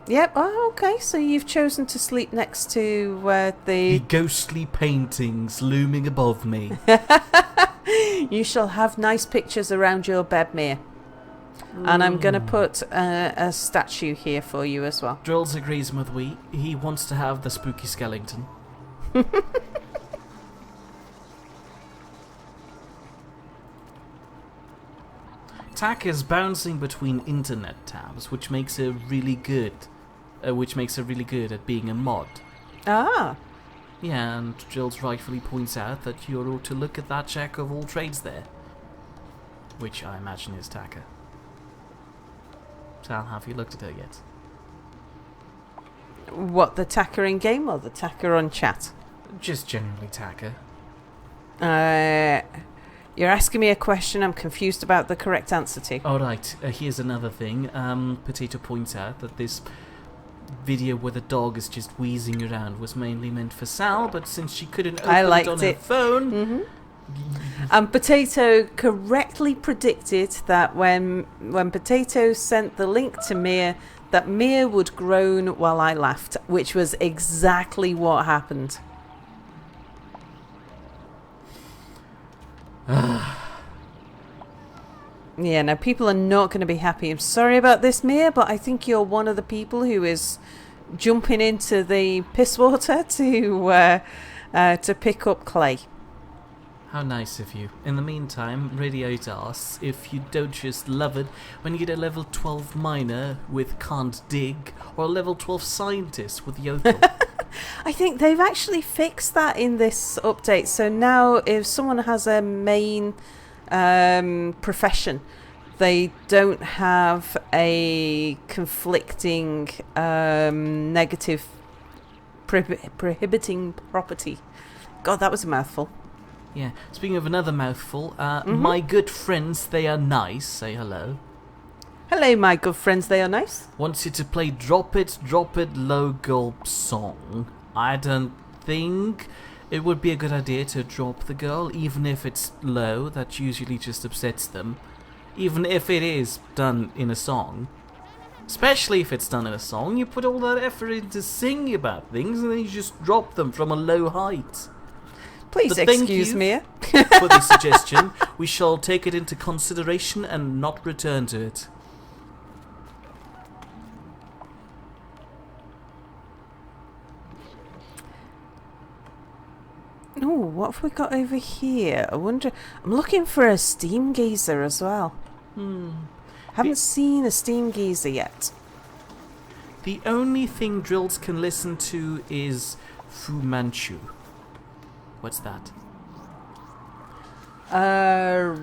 Yep. Oh, okay. So you've chosen to sleep next to The the... ghostly paintings looming above me. You shall have nice pictures around your bed, Mia. And I'm going to put a statue here for you as well. Drills agrees with me. He wants to have the spooky skeleton. Tack is bouncing between internet tabs, which makes her really good. At being a mod. Ah. Yeah, and Drills rightfully points out that you ought to look at that jack of all trades there, which I imagine is Tacker. Sal, have you looked at her yet? What, the tacker in game or the tacker on chat? Just generally Tacker. You're asking me a question I'm confused about the correct answer to. Alright, here's another thing. Potato points out that this video where the dog is just wheezing around was mainly meant for Sal, but since she couldn't open it on her phone... Mm-hmm. And Potato correctly predicted that when Potato sent the link to Mia, that Mia would groan while I laughed, which was exactly what happened. Yeah, now people are not going to be happy. I'm sorry about this, Mia, but I think you're one of the people who is jumping into the piss water to pick up clay. How nice of you. In the meantime, Radiator asks if you don't just love it when you get a level 12 miner with can't dig, or a level 12 scientist with yokel. I think they've actually fixed that in this update. So now if someone has a main profession, they don't have a conflicting negative prohibiting property. God, that was a mouthful. Yeah, speaking of another mouthful, my good friends, they are nice, say hello. Hello, my good friends, they are nice. Wants you to play Drop It, Low Gulp song. I don't think it would be a good idea to drop the girl, even if it's low. That usually just upsets them. Even if it is done in a song. Especially if it's done in a song, you put all that effort into singing about things and then you just drop them from a low height. Please excuse me for the suggestion. We shall take it into consideration and not return to it. Oh, what have we got over here? I wonder... I'm looking for a steam geyser as well. Haven't seen a steam geyser yet. The only thing Drills can listen to is Fu Manchu. What's that? The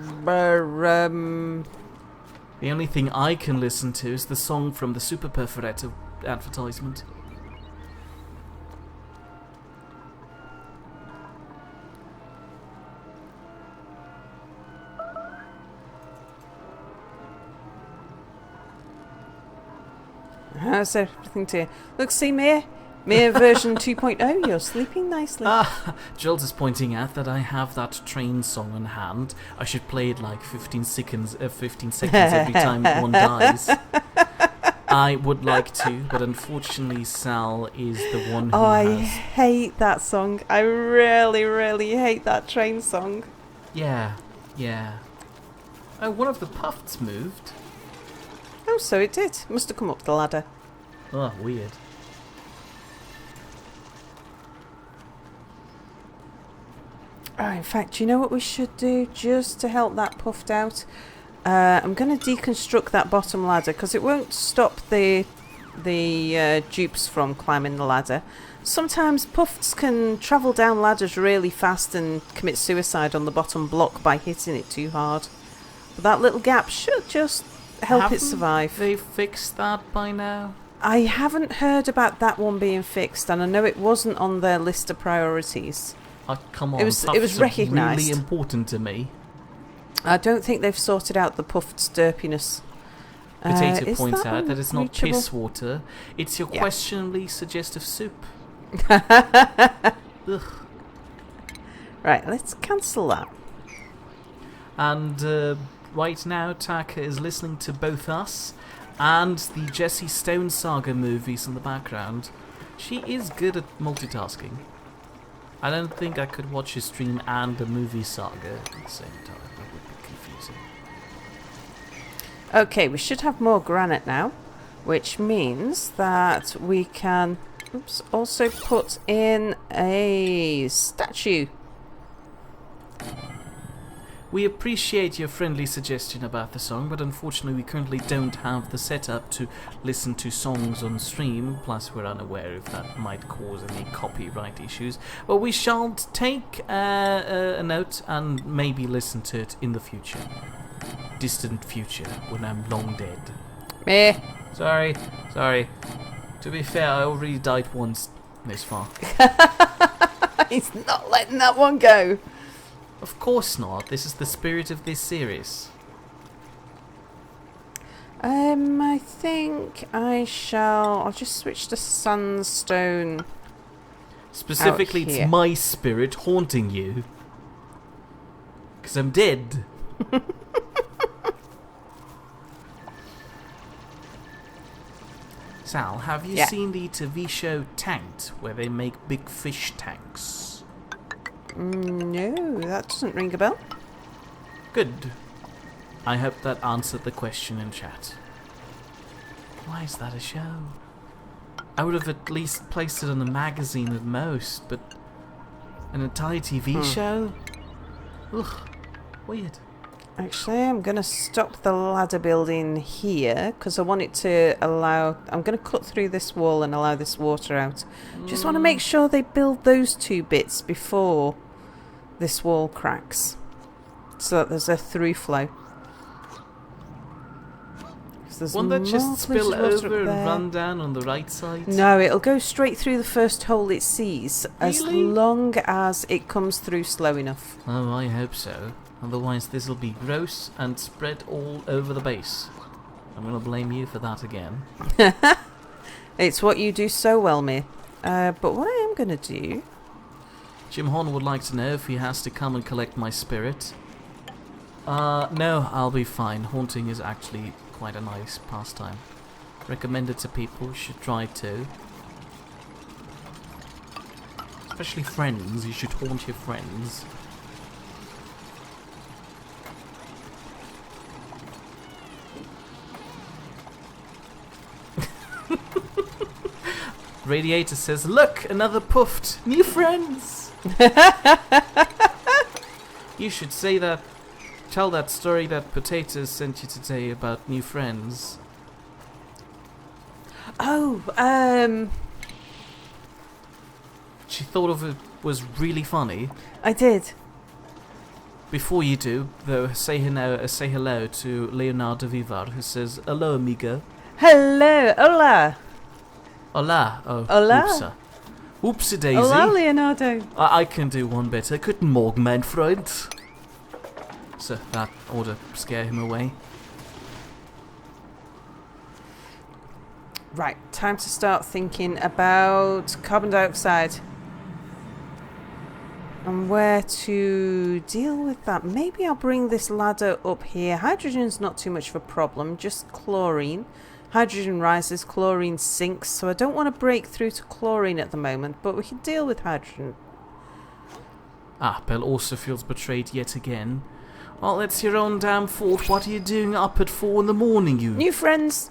only thing I can listen to is the song from the Super Perforator advertisement. How's everything to you? Look, see, Mia version 2.0, you're sleeping nicely. Jules is pointing out that I have that train song on hand. I should play it like 15 seconds every time one dies. I would like to, but unfortunately Sal is the one who I hate that song. I really, really hate that train song. Yeah. Oh, one of the puffs moved. Oh, so it did. Must have come up the ladder. Oh, weird. Oh, in fact, you know what we should do just to help that puffed out? I'm going to deconstruct that bottom ladder because it won't stop the dupes from climbing the ladder. Sometimes puffs can travel down ladders really fast and commit suicide on the bottom block by hitting it too hard. But that little gap should just help it survive. They fixed that by now? I haven't heard about that one being fixed, and I know it wasn't on their list of priorities. Oh, come on, it was recognised. Really important to me. I don't think they've sorted out the puffed derpiness. Potato points out that it's not reachable? piss water. It's your questionably suggestive soup. Ugh. Right, let's cancel that. And right now Taka is listening to both us and the Jesse Stone Saga movies in the background. She is good at multitasking. I don't think I could watch a stream and a movie saga at the same time. That would be confusing. Okay, we should have more granite now, which means that we can also put in a statue. We appreciate your friendly suggestion about the song, but unfortunately we currently don't have the setup to listen to songs on stream, plus we're unaware if that might cause any copyright issues. But we shall take a note and maybe listen to it in the future. Distant future, when I'm long dead. Meh. Sorry. To be fair, I already died once this far. He's not letting that one go. Of course not. This is the spirit of this series. I think I'll just switch to sunstone. Specifically, it's my spirit haunting you. Because I'm dead. Sal, have you seen the TV show Tanked, where they make big fish tanks? No, that doesn't ring a bell. Good. I hope that answered the question in chat. Why is that a show? I would have at least placed it in a magazine at most, but an entire TV show? Ugh, weird. Actually, I'm going to stop the ladder building here because I want it to allow... I'm going to cut through this wall and allow this water out. Just want to make sure they build those two bits before this wall cracks, so that there's a through flow. Won't that just spill over and run down on the right side? No, it'll go straight through the first hole it sees, as long as it comes through slow enough. Oh, I hope so. Otherwise this'll be gross and spread all over the base. I'm gonna blame you for that again. It's what you do so well, Mir. But what I am gonna do... Jim Horn would like to know if he has to come and collect my spirit. No, I'll be fine. Haunting is actually quite a nice pastime. Recommend it to people, should try it too. Especially friends, you should haunt your friends. Radiator says, look, another puffed. New friends! You should say that. Tell that story that Potatoes sent you today about new friends. Oh, She thought of it was really funny. I did. Before you do, though, say hello to Leonardo Vivar, who says, hello, amigo. Hello, hola. Hola. Oh, hola. Oopsa. Oopsie daisy. Hola, Leonardo. I can do one better. Guten Morgen, mein Freund. So that ought to scare him away. Right, time to start thinking about carbon dioxide and where to deal with that. Maybe I'll bring this ladder up here. Hydrogen's not too much of a problem, just chlorine. Hydrogen rises, chlorine sinks, so I don't want to break through to chlorine at the moment, but we can deal with hydrogen. Ah, Belle also feels betrayed yet again. Well, it's your own damn fault. What are you doing up at 4 in the morning, you? New friends!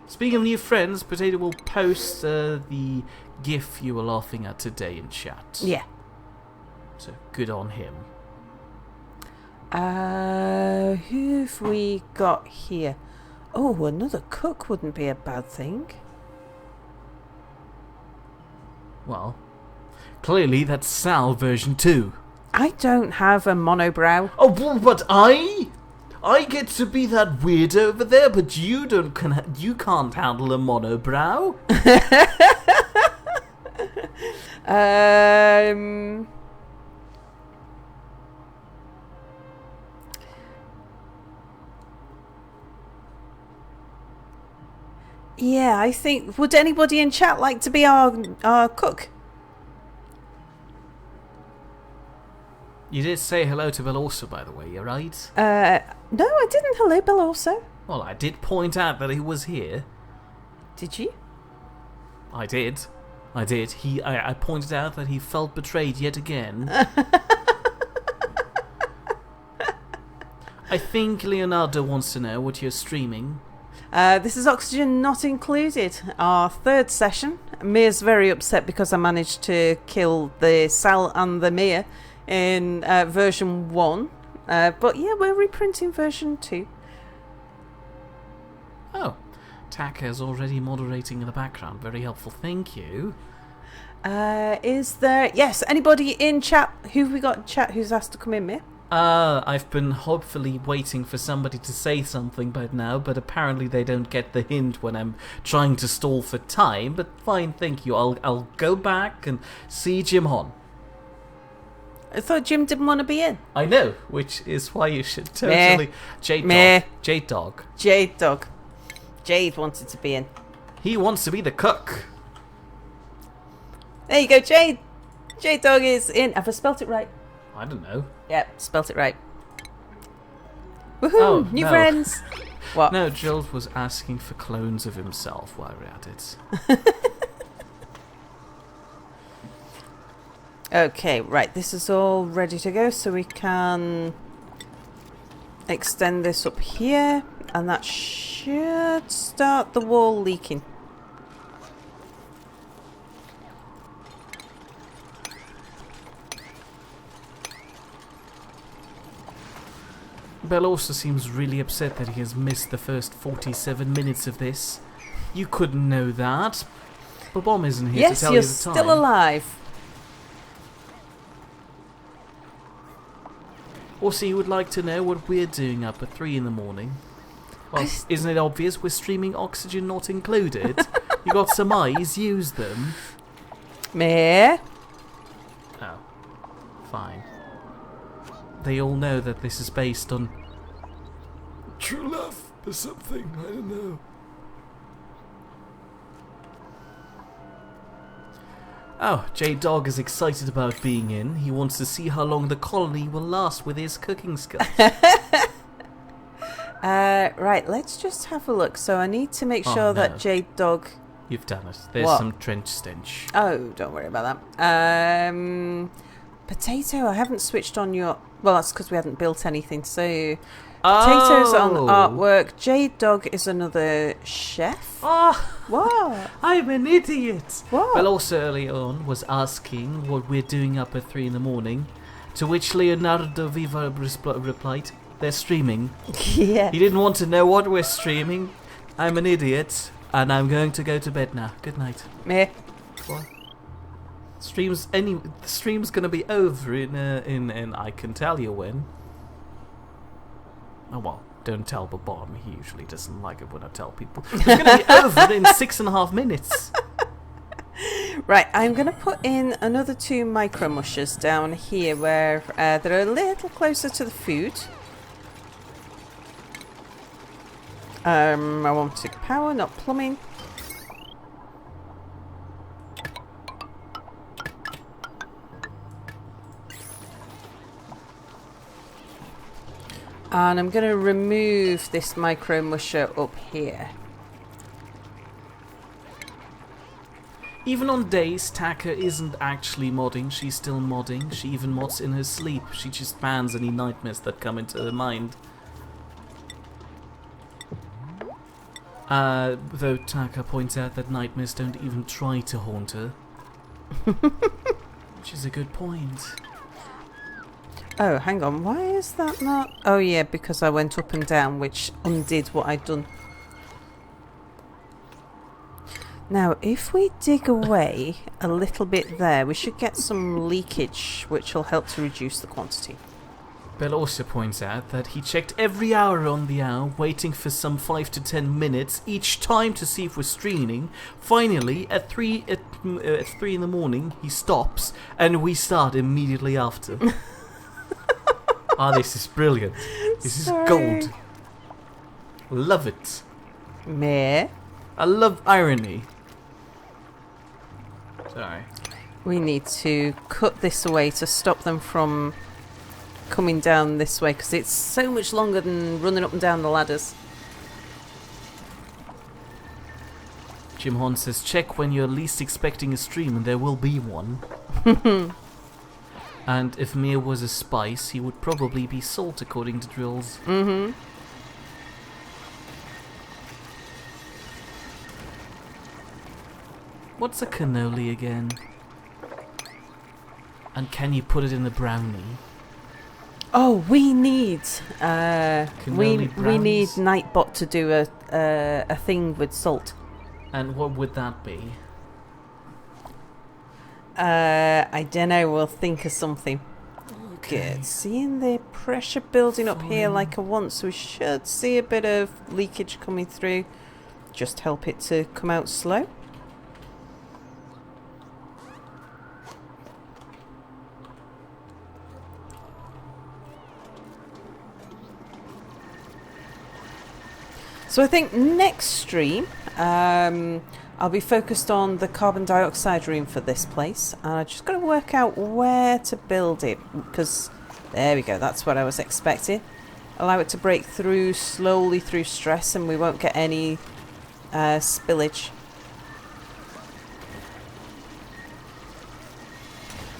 Speaking of new friends, Potato will post the GIF you were laughing at today in chat. Yeah. So, good on him. Who've we got here? Oh, another cook wouldn't be a bad thing. Well, clearly that's Sal version 2. I don't have a monobrow. Oh, but I get to be that weirdo over there, but you can't handle a monobrow. Yeah, I think... Would anybody in chat like to be our cook? You did say hello to Bill also, by the way, right? No, I didn't. Hello, Bill also. Well, I did point out that he was here. Did you? I did. I pointed out that he felt betrayed yet again. I think Leonardo wants to know what you're streaming. This is Oxygen Not Included, our third session. Mia's very upset because I managed to kill the Sal and the Mia in version 1. But yeah, we're reprinting version 2. Oh, Taka's already moderating in the background. Very helpful, thank you. Is there... Yes, anybody in chat? Who have we got in chat who's asked to come in, Mia? I've been hopefully waiting for somebody to say something by now, but apparently they don't get the hint when I'm trying to stall for time. But fine, thank you. I'll go back and see Jim Hon. I thought Jim didn't want to be in. I know, which is why you should totally... Jade Dog. Jade wanted to be in. He wants to be the cook. There you go, Jade. Jade Dog is in. Have I spelt it right? I don't know. Yep, spelt it right. Woohoo! Oh, new no. friends. What? No, Joel was asking for clones of himself while we're at it. Okay, right. This is all ready to go, so we can extend this up here, and that should start the wall leaking. Bell also seems really upset that he has missed the first 47 minutes of this. You couldn't know that. But Bomb isn't here to tell you the time. Yes, you're still alive. Also, you would like to know what we're doing up at 3 in the morning. Well, isn't it obvious we're streaming Oxygen Not Included? You got some eyes, use them. Meh. Oh, fine. They all know that this is based on true love or something, I don't know. Oh, J-Dog is excited about being in. He wants to see how long the colony will last with his cooking skills. Right, let's just have a look. So I need to make sure that J-Dog... You've done it. There's some trench stench. Oh, don't worry about that. Potato, I haven't switched on your... Well, that's because we hadn't built anything, so... Potato's on artwork. J-Dog is another chef. Oh, What? I'm an idiot. What? Well, also early on was asking what we're doing up at 3 in the morning, to which Leonardo Viva replied, they're streaming. Yeah. He didn't want to know what we're streaming. I'm an idiot, and I'm going to go to bed now. Good night. Meh. What? The stream's gonna be over in I can tell you when. Oh well, don't tell Bob. He usually doesn't like it when I tell people. It's gonna be over in 6.5 minutes. Right, I'm going to put in another 2 micro mushers down here where they're a little closer to the food. I want to power, not plumbing. And I'm going to remove this micro musher up here. Even on days, Taka isn't actually modding, she's still modding. She even mods in her sleep. She just bans any nightmares that come into her mind. Though Taka points out that nightmares don't even try to haunt her. Which is a good point. Oh, hang on. Why is that not... Oh, yeah, because I went up and down, which undid what I'd done. Now, if we dig away a little bit there, we should get some leakage, which will help to reduce the quantity. Bell also points out that he checked every hour on the hour, waiting for some 5 to 10 minutes each time to see if we're streaming. Finally, at 3 in the morning, he stops, and we start immediately after. This is brilliant. This is gold. Love it. Meh. I love irony. Sorry. We need to cut this away to stop them from coming down this way because it's so much longer than running up and down the ladders. Jim Horn says, check when you're least expecting a stream and there will be one. And if Mir was a spice, he would probably be salt according to Drills. Mm-hmm. What's a cannoli again? And can you put it in a brownie? Oh, we need we need brownies? Nightbot to do a thing with salt. And what would that be? I don't know. We'll think of something. Okay. Good. Seeing the pressure building up here like I want, so we should see a bit of leakage coming through. Just help it to come out slow. So I think next stream, I'll be focused on the carbon dioxide room for this place. And I just got to work out where to build it, because there we go, that's what I was expecting. Allow it to break through slowly through stress and we won't get any spillage.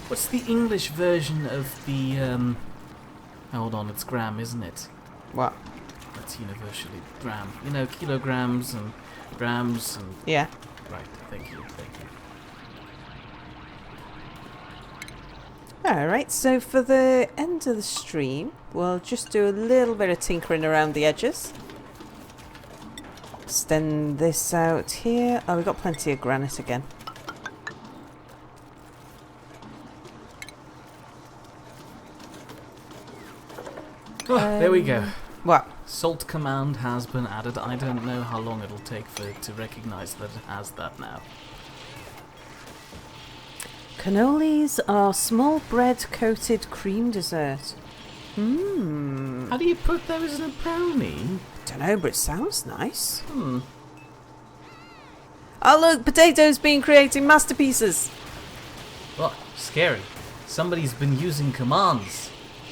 What's the English version of the, hold on, it's gram, isn't it? What? That's universally gram. You know, kilograms and grams and... Yeah. Right, thank you. Alright, so for the end of the stream, we'll just do a little bit of tinkering around the edges. Extend this out here. Oh, we've got plenty of granite again. Oh, there we go. What? Salt command has been added. I don't know how long it'll take for it to recognize that it has that now. Cannolis are small bread-coated cream dessert. How do you put those in a brownie? Don't know, but it sounds nice. Hmm. Oh look, potatoes being creating masterpieces. Well, scary. Somebody's been using commands.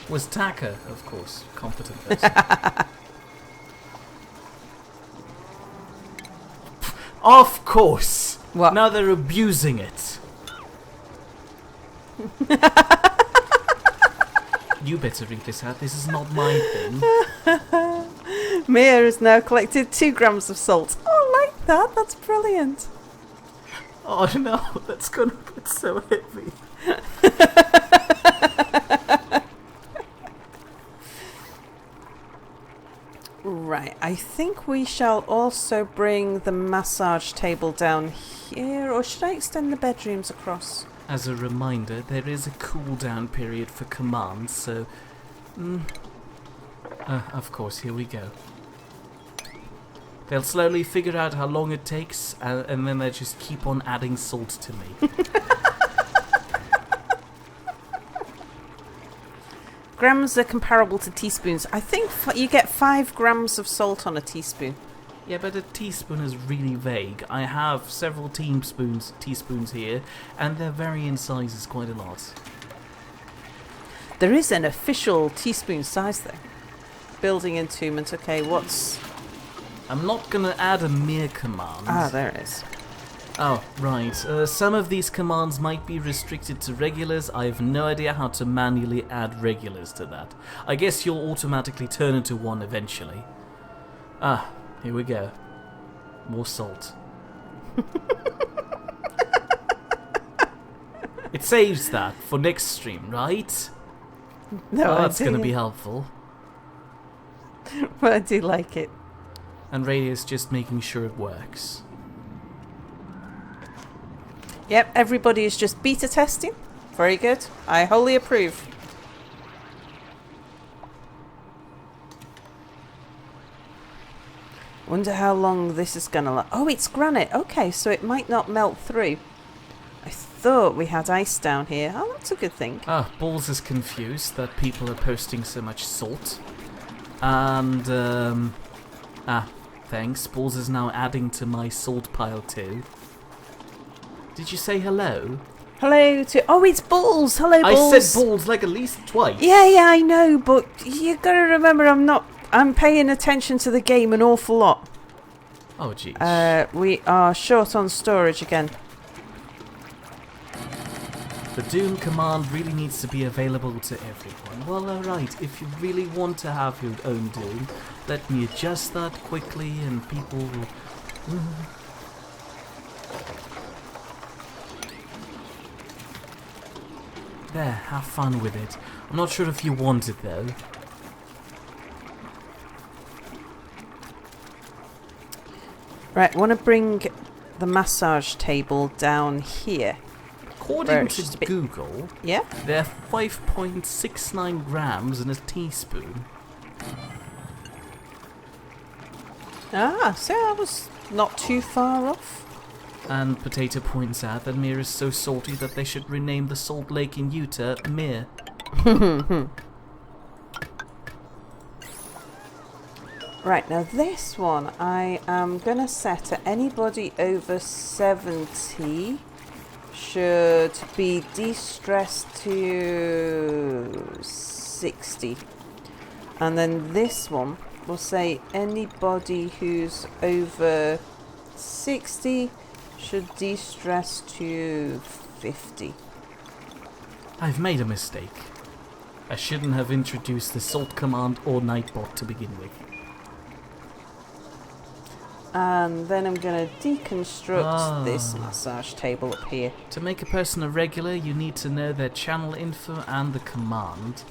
Was Taka, of course, competent person. Of course! What? Now they're abusing it. You better read this out. This is not my thing. Mia has now collected 2 grams of salt. Oh, I like that. That's brilliant. Oh no, that's gonna get so heavy. Right, I think we shall also bring the massage table down here, or should I extend the bedrooms across? As a reminder, there is a cooldown period for commands, so... of course, here we go. They'll slowly figure out how long it takes, and then they'll just keep on adding salt to me. Grams are comparable to teaspoons. I think you get 5 grams of salt on a teaspoon. Yeah, but a teaspoon is really vague. I have several teaspoons here, and they vary in sizes quite a lot. There is an official teaspoon size though. Building entombment. Okay, what's... I'm not gonna add a mere command. Ah, there it is. Oh, right. Some of these commands might be restricted to regulars. I have no idea how to manually add regulars to that. I guess you'll automatically turn into one eventually. Ah, here we go. More salt. It saves that for next stream, right? No, well, that's going to be helpful. But I do like it. And Radio's just making sure it works. Yep, everybody is just beta testing. Very good. I wholly approve. Wonder how long this is gonna last. Oh, it's granite. Okay, so it might not melt through. I thought we had ice down here. Oh, that's a good thing. Ah, Balls is confused that people are posting so much salt. And, thanks. Balls is now adding to my salt pile too. Did you say hello? Hello to... Oh, it's Balls! Hello, Balls! I said Balls like at least twice. Yeah, I know, but you gotta remember I'm paying attention to the game an awful lot. Oh, jeez. We are short on storage again. The Doom command really needs to be available to everyone. Well, alright, if you really want to have your own Doom, let me adjust that quickly and people will... There, have fun with it. I'm not sure if you want it though. Right, I want to bring the massage table down here. According to Google, yeah, they're 5.69 grams in a teaspoon. Ah, so I was not too far off. And Potato points out that Mir is so salty that they should rename the salt lake in Utah Mir. Right, now this one I am going to set at anybody over 70 should be de-stressed to 60. And then this one will say anybody who's over 60 should de-stress to 50. I've made a mistake. I shouldn't have introduced the salt command or nightbot to begin with. And then I'm going to deconstruct this massage table up here. To make a person a regular, you need to know their channel info and the command.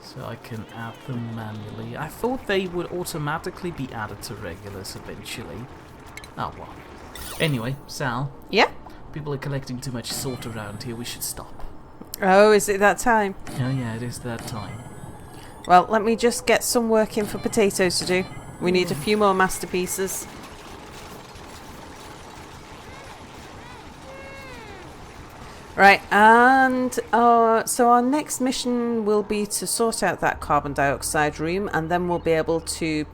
So I can add them manually. I thought they would automatically be added to regulars eventually. Oh well. Anyway, Sal. Yeah? People are collecting too much salt around here. We should stop. Oh, is it that time? Oh yeah, it is that time. Well, let me just get some work in for Potatoes to do. We need a few more masterpieces. Right, and so our next mission will be to sort out that carbon dioxide room, and then we'll be able to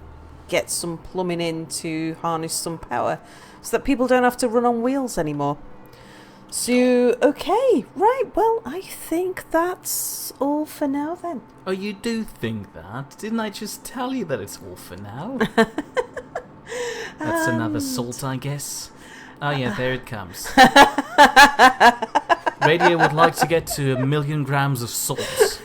get some plumbing in to harness some power so that people don't have to run on wheels anymore. So, okay, right, well, I think that's all for now then. Oh, you do think that? Didn't I just tell you that it's all for now? That's another salt, I guess. Oh yeah, there it comes. Radio would like to get to 1 million grams of salt.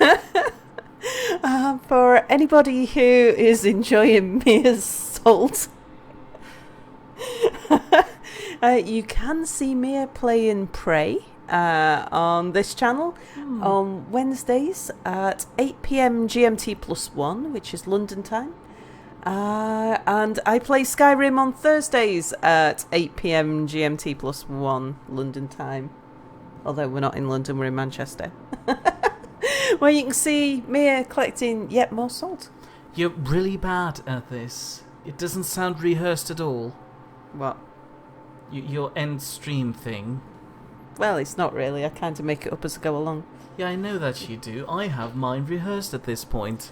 For anybody who is enjoying Mia's salt, you can see Mia playing Prey on this channel on Wednesdays at 8 PM GMT plus 1, which is London time. And I play Skyrim on Thursdays at 8 PM GMT plus 1 London time. Although we're not in London, we're in Manchester. Where you can see Mia collecting yet more salt. You're really bad at this. It doesn't sound rehearsed at all. What? Your end stream thing. Well, it's not really. I kind of make it up as I go along. Yeah, I know that you do. I have mine rehearsed at this point.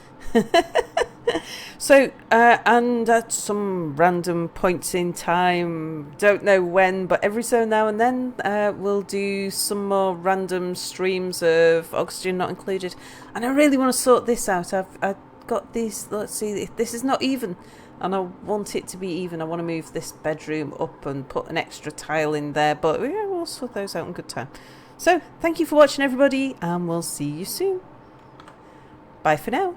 So, and at some random points in time, don't know when, but every so now and then, we'll do some more random streams of Oxygen Not Included. And I really want to sort this out. I've got these, let's see, this is not even. And I want it to be even. I want to move this bedroom up and put an extra tile in there, but yeah, we'll sort those out in good time. So, thank you for watching, everybody, and we'll see you soon. Bye for now.